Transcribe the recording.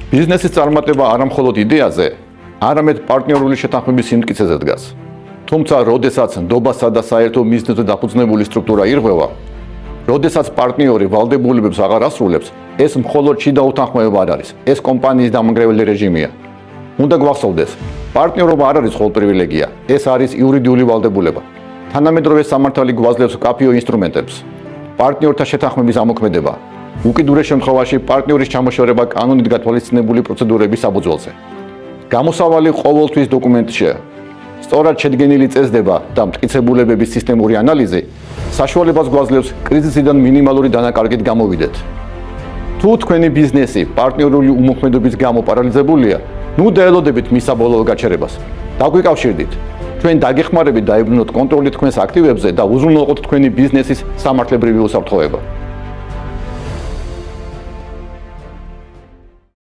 ბიზნესის წარმატება არა მხოლოდ იდეაზე, არამედ პარტნიორული შეთანხმების სიმტკიცეზე დგას. თუმცა, როდესაც ნდობასა და საერთო მიზნებზე დაფუძნებული სტრუქტურა ირღვევა, როდესაც პარტნიორი ვალდებულებებს აღარ ასრულებს, ეს მხოლოდ შიდა უთანხმოება არ არის, ეს კომპანიის დამანგრეველი რეჟიმია. უნდა გვახსოვდეს, პარტნიორობა არ არის მხოლოდ პრივილეგია, ეს არის იურიდიული ვალდებულება. თანამედროვე სამართალი გვაძლევს მკაფიო ინსტრუმენტებს. პარტნიორთა შეთანხმების ამოქმედება, უკიდურეს შემთხვევაში პარტნიორის ჩამოშორება კანონით გათვალისწინებული პროცედურების საფუძველზე. გამოსავალი ყოველთვის დოკუმენტშია. სწორად შედგენილი წესდება და მტკიცებულებების სისტემური ანალიზი საშუალებას გვაძლევს კრიზისიდან მინიმალური დანაკარგით გამოვიდეთ. თუ თქვენი ბიზნესი პარტნიორული უმოქმედობის გამო პარალიზებულია, ნუ დაელოდებით მის საბოლოო გაჩერებას. დაგვიკავშირდით. ჩვენ დაგეხმარებით დაებრუნოთ კონტროლი თქვენს აქტივებზე და უზრუნველყოთ თქვენი ბიზნესის სამართლებრივი უსაფრთხოება.